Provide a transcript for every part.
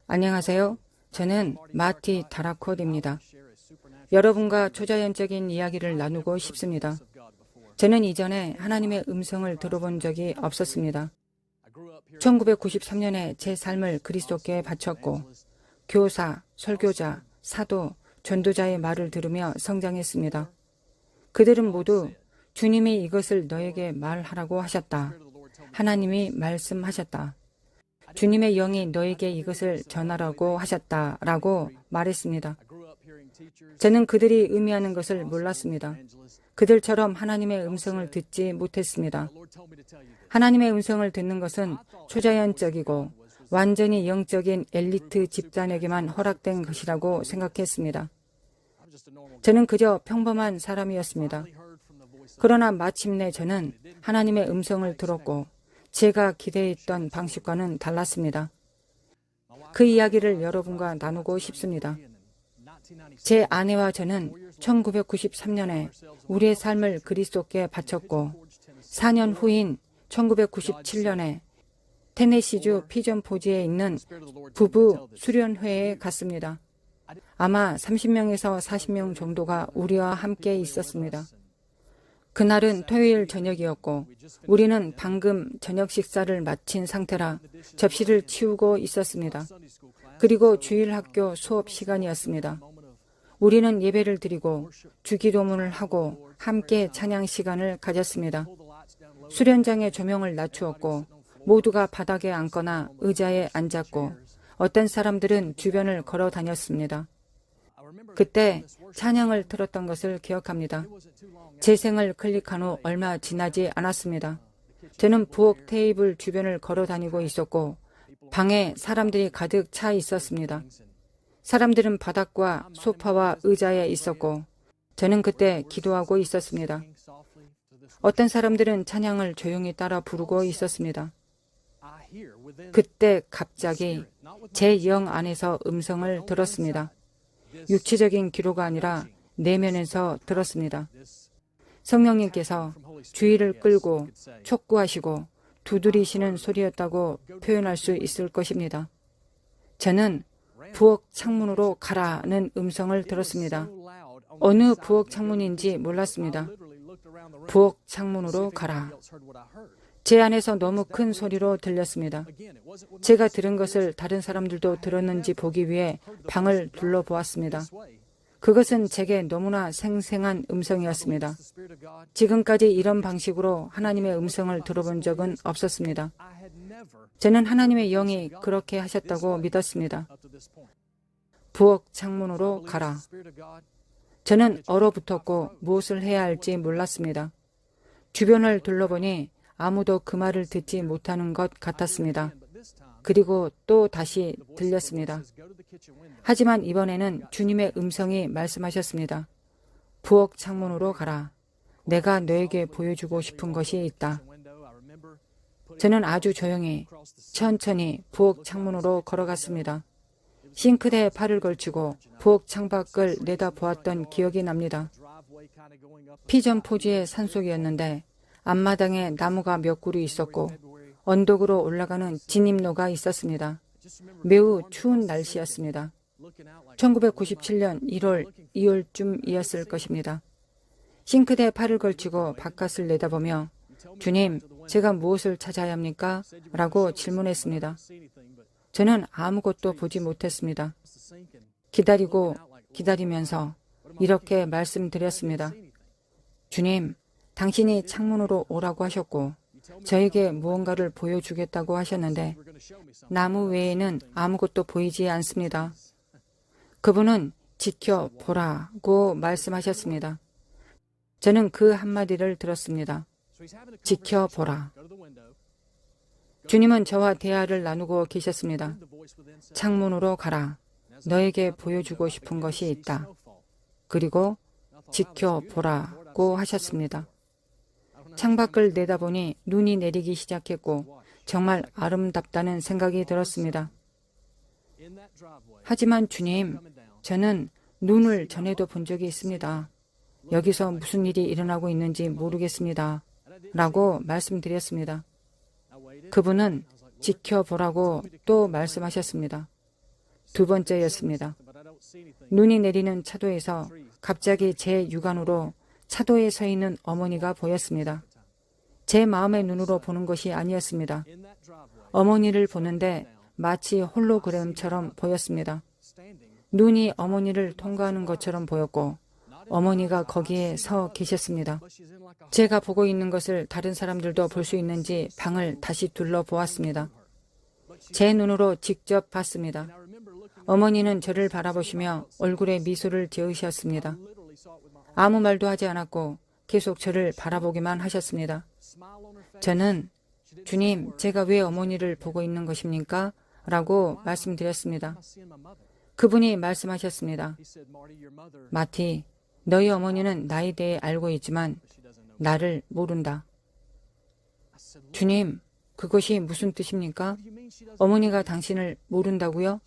안녕하세요. 저는 마티 다라콧입니다. 여러분과 초자연적인 이야기를 나누고 싶습니다. 저는 이전에 하나님의 음성을 들어본 적이 없었습니다. 1993년에 제 삶을 그리스도께 바쳤고 교사, 설교자, 사도, 전도자의 말을 들으며 성장했습니다. 그들은 모두 주님이 이것을 너에게 말하라고 하셨다. 하나님이 말씀하셨다. 주님의 영이 너에게 이것을 전하라고 하셨다라고 말했습니다. 저는 그들이 의미하는 것을 몰랐습니다. 그들처럼 하나님의 음성을 듣지 못했습니다. 하나님의 음성을 듣는 것은 초자연적이고 완전히 영적인 엘리트 집단에게만 허락된 것이라고 생각했습니다. 저는 그저 평범한 사람이었습니다. 그러나 마침내 저는 하나님의 음성을 들었고 제가 기대했던 방식과는 달랐습니다. 그 이야기를 여러분과 나누고 싶습니다. 제 아내와 저는 1993년에 우리의 삶을 그리스도께 바쳤고 4년 후인 1997년에 테네시주 피전포지에 있는 부부 수련회에 갔습니다. 아마 30명에서 40명 정도가 우리와 함께 있었습니다. 그날은 토요일 저녁이었고 우리는 방금 저녁 식사를 마친 상태라 접시를 치우고 있었습니다. 그리고 주일 학교 수업 시간이었습니다. 우리는 예배를 드리고 주기도문을 하고 함께 찬양 시간을 가졌습니다. 수련장의 조명을 낮추었고 모두가 바닥에 앉거나 의자에 앉았고 어떤 사람들은 주변을 걸어 다녔습니다. 그때 찬양을 틀었던 것을 기억합니다. 재생을 클릭한 후 얼마 지나지 않았습니다. 저는 부엌 테이블 주변을 걸어 다니고 있었고 방에 사람들이 가득 차 있었습니다. 사람들은 바닥과 소파와 의자에 있었고 저는 그때 기도하고 있었습니다. 어떤 사람들은 찬양을 조용히 따라 부르고 있었습니다. 그때 갑자기 제 영 안에서 음성을 들었습니다. 육체적인 기로가 아니라 내면에서 들었습니다. 성령님께서 주의를 끌고 촉구하시고 두드리시는 소리였다고 표현할 수 있을 것입니다. 저는 부엌 창문으로 가라는 음성을 들었습니다. 어느 부엌 창문인지 몰랐습니다. 부엌 창문으로 가라. 제 안에서 너무 큰 소리로 들렸습니다. 제가 들은 것을 다른 사람들도 들었는지 보기 위해 방을 둘러보았습니다. 그것은 제게 너무나 생생한 음성이었습니다. 지금까지 이런 방식으로 하나님의 음성을 들어본 적은 없었습니다. 저는 하나님의 영이 그렇게 하셨다고 믿었습니다. 부엌 창문으로 가라. 저는 얼어붙었고 무엇을 해야 할지 몰랐습니다. 주변을 둘러보니 아무도 그 말을 듣지 못하는 것 같았습니다. 그리고 또 다시 들렸습니다. 하지만 이번에는 주님의 음성이 말씀하셨습니다. 부엌 창문으로 가라. 내가 너에게 보여주고 싶은 것이 있다. 저는 아주 조용히 천천히 부엌 창문으로 걸어갔습니다. 싱크대에 팔을 걸치고 부엌 창밖을 내다보았던 기억이 납니다. 피전포지의 산속이었는데 앞마당에 나무가 몇 그루 있었고 언덕으로 올라가는 진입로가 있었습니다. 매우 추운 날씨였습니다. 1997년 1월, 2월쯤이었을 것입니다. 싱크대에 팔을 걸치고 바깥을 내다보며 주님, 제가 무엇을 찾아야 합니까? 라고 질문했습니다. 저는 아무것도 보지 못했습니다. 기다리고 기다리면서 이렇게 말씀드렸습니다. 주님, 당신이 창문으로 오라고 하셨고 저에게 무언가를 보여주겠다고 하셨는데 나무 외에는 아무것도 보이지 않습니다. 그분은 지켜보라고 말씀하셨습니다. 저는 그 한마디를 들었습니다. 지켜보라. 주님은 저와 대화를 나누고 계셨습니다. 창문으로 가라. 너에게 보여주고 싶은 것이 있다. 그리고 지켜보라고 하셨습니다. 창밖을 내다보니 눈이 내리기 시작했고 정말 아름답다는 생각이 들었습니다. 하지만 주님, 저는 눈을 전에도 본 적이 있습니다. 여기서 무슨 일이 일어나고 있는지 모르겠습니다. 라고 말씀드렸습니다. 그분은 지켜보라고 또 말씀하셨습니다. 두 번째였습니다. 눈이 내리는 차도에서 갑자기 제 육안으로 차도에 서 있는 어머니가 보였습니다. 제 마음의 눈으로 보는 것이 아니었습니다. 어머니를 보는데 마치 홀로그램처럼 보였습니다. 눈이 어머니를 통과하는 것처럼 보였고 어머니가 거기에 서 계셨습니다. 제가 보고 있는 것을 다른 사람들도 볼 수 있는지 방을 다시 둘러보았습니다. 제 눈으로 직접 봤습니다. 어머니는 저를 바라보시며 얼굴에 미소를 지으셨습니다. 아무 말도 하지 않았고 계속 저를 바라보기만 하셨습니다. 저는 주님, 제가 왜 어머니를 보고 있는 것입니까? 라고 말씀드렸습니다. 그분이 말씀하셨습니다. 마티, 너희 어머니는 나에 대해 알고 있지만 나를 모른다. 주님, 그것이 무슨 뜻입니까? 어머니가 당신을 모른다고요?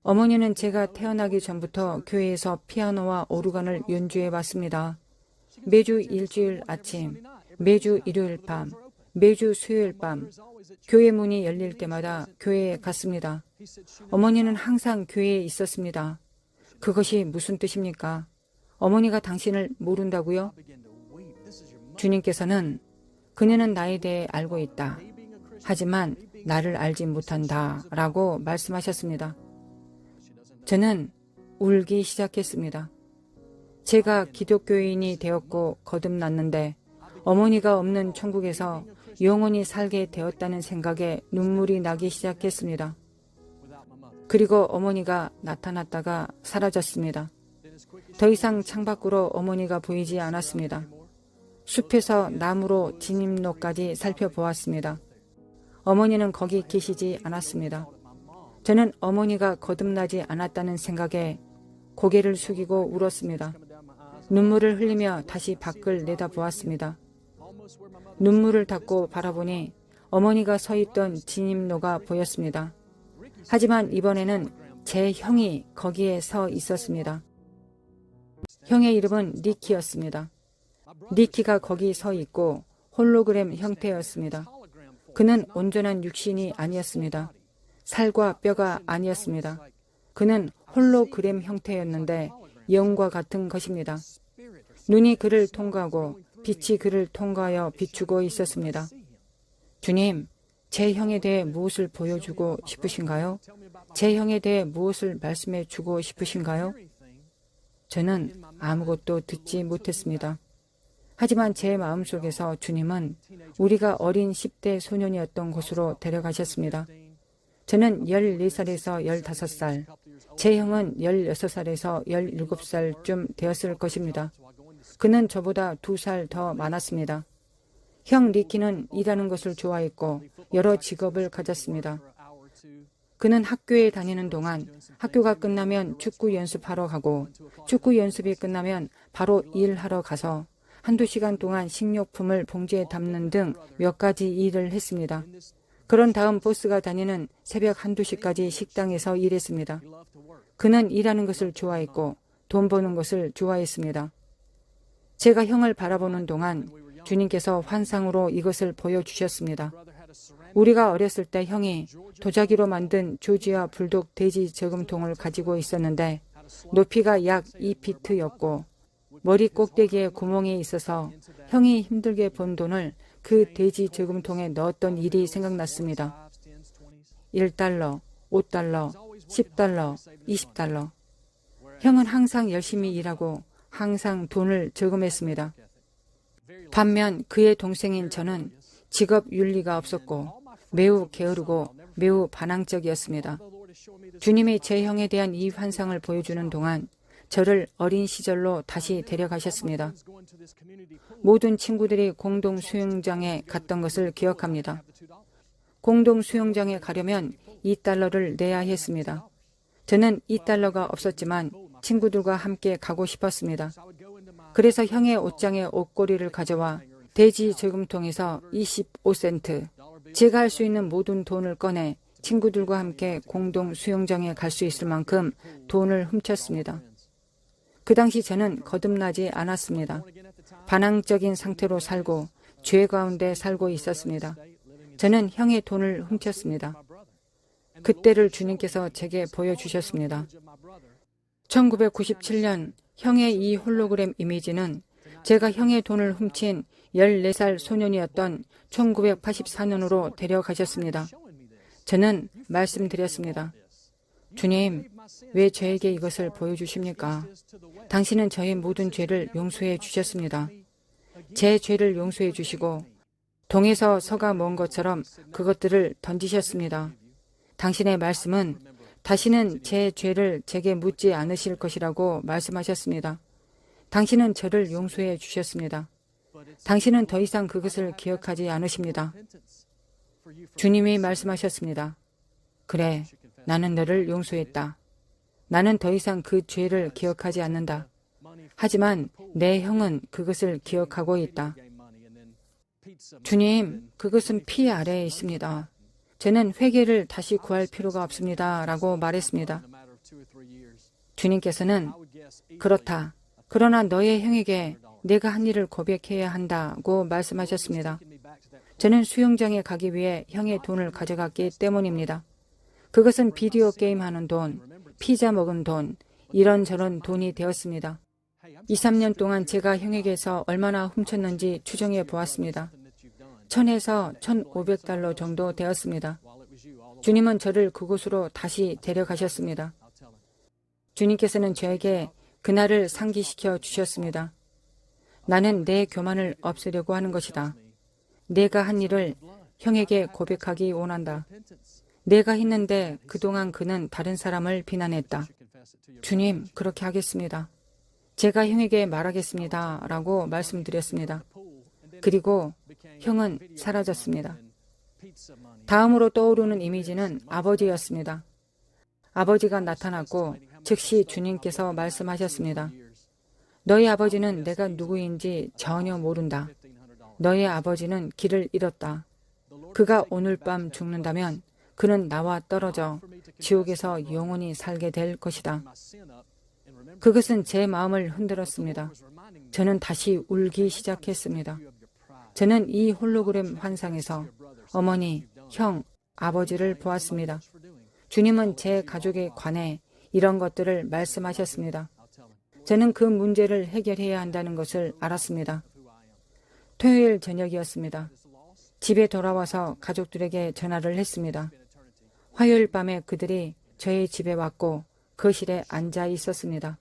어머니는 제가 태어나기 전부터 교회에서 피아노와 오르간을 연주해 왔습니다. 매주 일주일 아침, 매주 일요일 밤, 매주 수요일 밤, 교회 문이 열릴 때마다 교회에 갔습니다. 어머니는 항상 교회에 있었습니다. 그것이 무슨 뜻입니까? 어머니가 당신을 모른다고요? 주님께서는 그녀는 나에 대해 알고 있다. 하지만 나를 알지 못한다. 라고 말씀하셨습니다. 저는 울기 시작했습니다. 제가 기독교인이 되었고 거듭났는데 어머니가 없는 천국에서 영원히 살게 되었다는 생각에 눈물이 나기 시작했습니다. 그리고 어머니가 나타났다가 사라졌습니다. 더 이상 창밖으로 어머니가 보이지 않았습니다. 숲에서 나무로 진입로까지 살펴보았습니다. 어머니는 거기 계시지 않았습니다. 저는 어머니가 거듭나지 않았다는 생각에 고개를 숙이고 울었습니다. 눈물을 흘리며 다시 밖을 내다보았습니다. 눈물을 닦고 바라보니 어머니가 서 있던 진입로가 보였습니다. 하지만 이번에는 제 형이 거기에 서 있었습니다. 형의 이름은 니키였습니다. 니키가 거기 서 있고 홀로그램 형태였습니다. 그는 온전한 육신이 아니었습니다. 살과 뼈가 아니었습니다. 그는 홀로그램 형태였는데 영과 같은 것입니다. 눈이 그를 통과하고 빛이 그를 통과하여 비추고 있었습니다. 주님, 제 형에 대해 무엇을 보여주고 싶으신가요? 제 형에 대해 무엇을 말씀해 주고 싶으신가요? 저는 아무것도 듣지 못했습니다. 하지만 제 마음속에서 주님은 우리가 어린 10대 소년이었던 곳으로 데려가셨습니다. 저는 14살에서 15살, 제 형은 16살에서 17살쯤 되었을 것입니다. 그는 저보다 2살 더 많았습니다. 형 리키는 일하는 것을 좋아했고 여러 직업을 가졌습니다. 그는 학교에 다니는 동안 학교가 끝나면 축구 연습하러 가고 축구 연습이 끝나면 바로 일하러 가서 한두 시간 동안 식료품을 봉지에 담는 등 몇 가지 일을 했습니다. 그런 다음 버스가 다니는 새벽 1~2시까지 식당에서 일했습니다. 그는 일하는 것을 좋아했고 돈 버는 것을 좋아했습니다. 제가 형을 바라보는 동안 주님께서 환상으로 이것을 보여주셨습니다. 우리가 어렸을 때 형이 도자기로 만든 조지아 불독 돼지 저금통을 가지고 있었는데 높이가 약 2피트였고 머리 꼭대기에 구멍이 있어서 형이 힘들게 번 돈을 그 돼지 저금통에 넣었던 일이 생각났습니다. 1달러, 5달러, 10달러, 20달러. 형은 항상 열심히 일하고 항상 돈을 저금했습니다. 반면 그의 동생인 저는 직업 윤리가 없었고 매우 게으르고 매우 반항적이었습니다. 주님이 제 형에 대한 이 환상을 보여주는 동안 저를 어린 시절로 다시 데려가셨습니다. 모든 친구들이 공동 수영장에 갔던 것을 기억합니다. 공동 수영장에 가려면 2달러를 내야 했습니다. 저는 2달러가 없었지만 친구들과 함께 가고 싶었습니다. 그래서 형의 옷장에 옷걸이를 가져와 돼지 저금통에서 25센트, 제가 할 수 있는 모든 돈을 꺼내 친구들과 함께 공동 수영장에 갈 수 있을 만큼 돈을 훔쳤습니다. 그 당시 저는 거듭나지 않았습니다. 반항적인 상태로 살고 죄 가운데 살고 있었습니다. 저는 형의 돈을 훔쳤습니다. 그때를 주님께서 제게 보여주셨습니다. 1997년 형의 이 홀로그램 이미지는 제가 형의 돈을 훔친 14살 소년이었던 1984년으로 데려가셨습니다. 저는 말씀드렸습니다. 주님, 왜 저에게 이것을 보여주십니까? 당신은 저의 모든 죄를 용서해 주셨습니다. 제 죄를 용서해 주시고 동에서 서가 먼 것처럼 그것들을 던지셨습니다. 당신의 말씀은 다시는 제 죄를 제게 묻지 않으실 것이라고 말씀하셨습니다. 당신은 저를 용서해 주셨습니다. 당신은 더 이상 그것을 기억하지 않으십니다. 주님이 말씀하셨습니다. 그래, 나는 너를 용서했다. 나는 더 이상 그 죄를 기억하지 않는다. 하지만 내 형은 그것을 기억하고 있다. 주님, 그것은 피 아래에 있습니다. 저는 회개를 다시 구할 필요가 없습니다. 라고 말했습니다. 주님께서는 그렇다. 그러나 너의 형에게 내가 한 일을 고백해야 한다고 말씀하셨습니다. 저는 수영장에 가기 위해 형의 돈을 가져갔기 때문입니다. 그것은 비디오 게임 하는 돈, 피자 먹은 돈, 이런저런 돈이 되었습니다. 2, 3년 동안 제가 형에게서 얼마나 훔쳤는지 추정해 보았습니다. 1000에서 1500달러 정도 되었습니다. 주님은 저를 그곳으로 다시 데려가셨습니다. 주님께서는 저에게 그날을 상기시켜 주셨습니다. 나는 내 교만을 없애려고 하는 것이다. 내가 한 일을 형에게 고백하기 원한다. 내가 했는데 그동안 그는 다른 사람을 비난했다. 주님, 그렇게 하겠습니다. 제가 형에게 말하겠습니다. 라고 말씀드렸습니다. 그리고 형은 사라졌습니다. 다음으로 떠오르는 이미지는 아버지였습니다. 아버지가 나타났고 즉시 주님께서 말씀하셨습니다. 너희 아버지는 내가 누구인지 전혀 모른다. 너희 아버지는 길을 잃었다. 그가 오늘 밤 죽는다면 그는 나와 떨어져 지옥에서 영원히 살게 될 것이다. 그것은 제 마음을 흔들었습니다. 저는 다시 울기 시작했습니다. 저는 이 홀로그램 환상에서 어머니, 형, 아버지를 보았습니다. 주님은 제 가족에 관해 이런 것들을 말씀하셨습니다. 저는 그 문제를 해결해야 한다는 것을 알았습니다. 토요일 저녁이었습니다. 집에 돌아와서 가족들에게 전화를 했습니다. 화요일 밤에 그들이 저희 집에 왔고 거실에 앉아 있었습니다.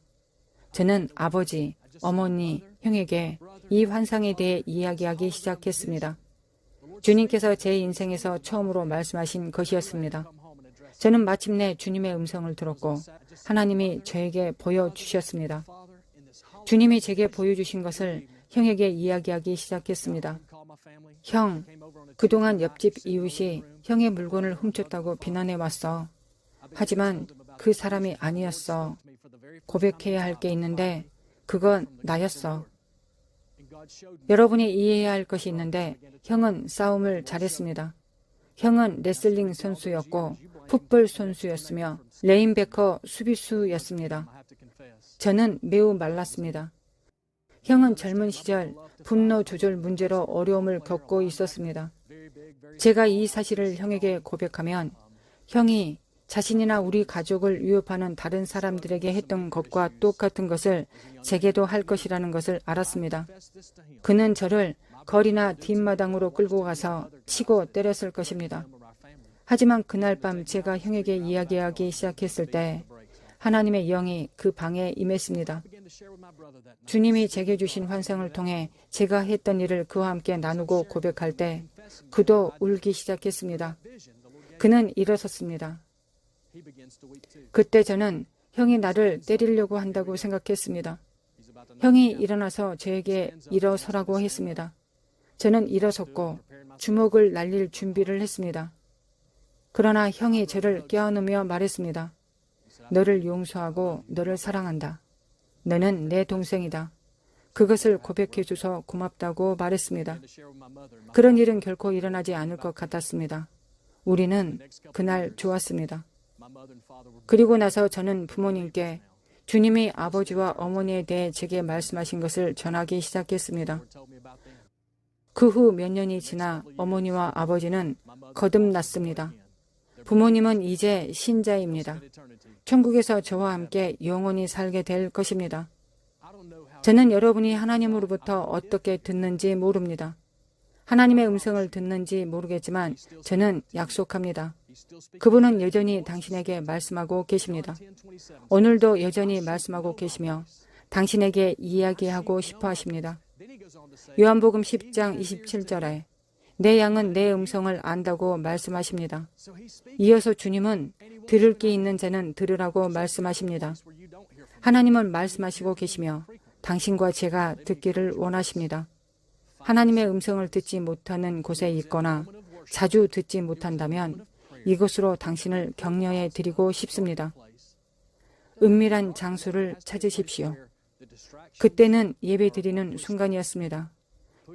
저는 아버지, 어머니, 형에게 이 환상에 대해 이야기하기 시작했습니다. 주님께서 제 인생에서 처음으로 말씀하신 것이었습니다. 저는 마침내 주님의 음성을 들었고 하나님이 저에게 보여주셨습니다. 주님이 제게 보여주신 것을 형에게 이야기하기 시작했습니다. 형, 그동안 옆집 이웃이 형의 물건을 훔쳤다고 비난해 왔어. 하지만 그 사람이 아니었어. 고백해야 할 게 있는데 그건 나였어. 여러분이 이해해야 할 것이 있는데 형은 싸움을 잘했습니다. 형은 레슬링 선수였고 풋볼 선수였으며 레인베커 수비수였습니다. 저는 매우 말랐습니다. 형은 젊은 시절 분노 조절 문제로 어려움을 겪고 있었습니다. 제가 이 사실을 형에게 고백하면 형이 자신이나 우리 가족을 위협하는 다른 사람들에게 했던 것과 똑같은 것을 제게도 할 것이라는 것을 알았습니다. 그는 저를 거리나 뒷마당으로 끌고 가서 치고 때렸을 것입니다. 하지만 그날 밤 제가 형에게 이야기하기 시작했을 때 하나님의 영이 그 방에 임했습니다. 주님이 제게 주신 환상을 통해 제가 했던 일을 그와 함께 나누고 고백할 때 그도 울기 시작했습니다. 그는 일어섰습니다. 그때 저는 형이 나를 때리려고 한다고 생각했습니다. 형이 일어나서 저에게 일어서라고 했습니다. 저는 일어섰고 주먹을 날릴 준비를 했습니다. 그러나 형이 저를 껴안으며 말했습니다. 너를 용서하고 너를 사랑한다. 너는 내 동생이다. 그것을 고백해줘서 고맙다고 말했습니다. 그런 일은 결코 일어나지 않을 것 같았습니다. 우리는 그날 좋았습니다. 그리고 나서 저는 부모님께 주님이 아버지와 어머니에 대해 제게 말씀하신 것을 전하기 시작했습니다. 그 후 몇 년이 지나 어머니와 아버지는 거듭났습니다. 부모님은 이제 신자입니다. 천국에서 저와 함께 영원히 살게 될 것입니다. 저는 여러분이 하나님으로부터 어떻게 듣는지 모릅니다. 하나님의 음성을 듣는지 모르겠지만 저는 약속합니다. 그분은 여전히 당신에게 말씀하고 계십니다. 오늘도 여전히 말씀하고 계시며 당신에게 이야기하고 싶어 하십니다. 요한복음 10장 27절에 내 양은 내 음성을 안다고 말씀하십니다. 이어서 주님은 들을 귀 있는 자는 들으라고 말씀하십니다. 하나님은 말씀하시고 계시며 당신과 제가 듣기를 원하십니다. 하나님의 음성을 듣지 못하는 곳에 있거나 자주 듣지 못한다면 이곳으로 당신을 격려해 드리고 싶습니다. 은밀한 장소를 찾으십시오. 그때는 예배 드리는 순간이었습니다.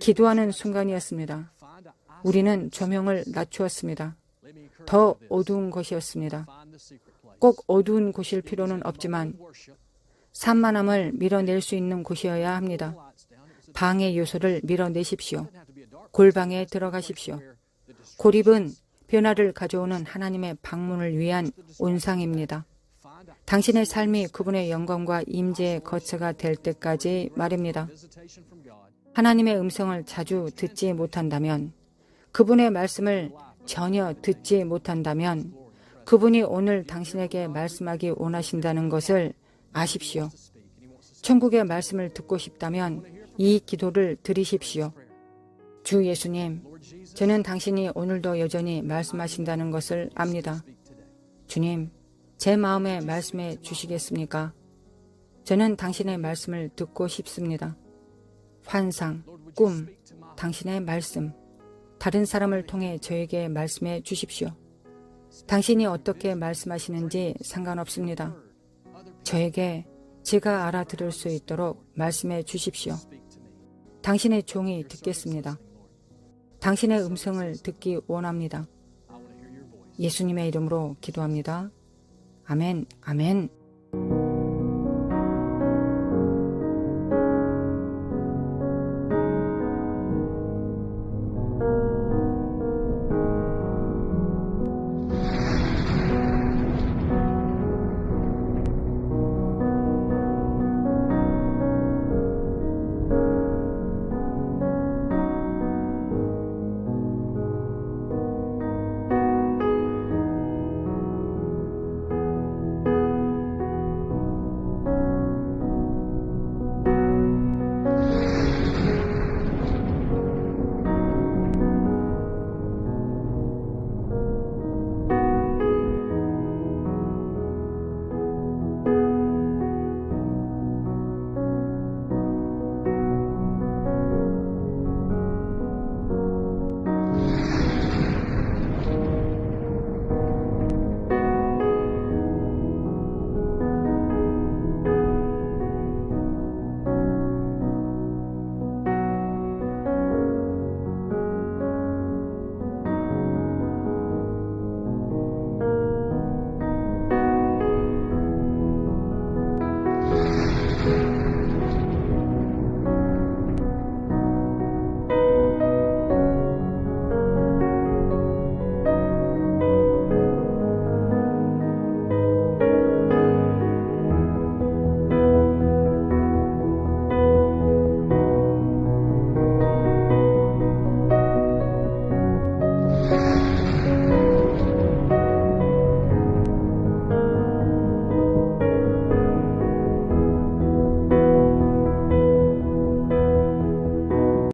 기도하는 순간이었습니다. 우리는 조명을 낮추었습니다. 더 어두운 것이었습니다. 꼭 어두운 곳일 필요는 없지만 산만함을 밀어낼 수 있는 곳이어야 합니다. 방해 요소를 밀어내십시오. 골방에 들어가십시오. 고립은 변화를 가져오는 하나님의 방문을 위한 온상입니다. 당신의 삶이 그분의 영광과 임재의 거처가 될 때까지 말입니다. 하나님의 음성을 자주 듣지 못한다면, 그분의 말씀을 전혀 듣지 못한다면 그분이 오늘 당신에게 말씀하기 원하신다는 것을 아십시오. 천국의 말씀을 듣고 싶다면 이 기도를 드리십시오. 주 예수님, 저는 당신이 오늘도 여전히 말씀하신다는 것을 압니다. 주님, 제 마음에 말씀해 주시겠습니까? 저는 당신의 말씀을 듣고 싶습니다. 환상, 꿈, 당신의 말씀, 다른 사람을 통해 저에게 말씀해 주십시오. 당신이 어떻게 말씀하시는지 상관없습니다. 저에게 제가 알아들을 수 있도록 말씀해 주십시오. 당신의 종이 듣겠습니다. 당신의 음성을 듣기 원합니다. 예수님의 이름으로 기도합니다. 아멘, 아멘.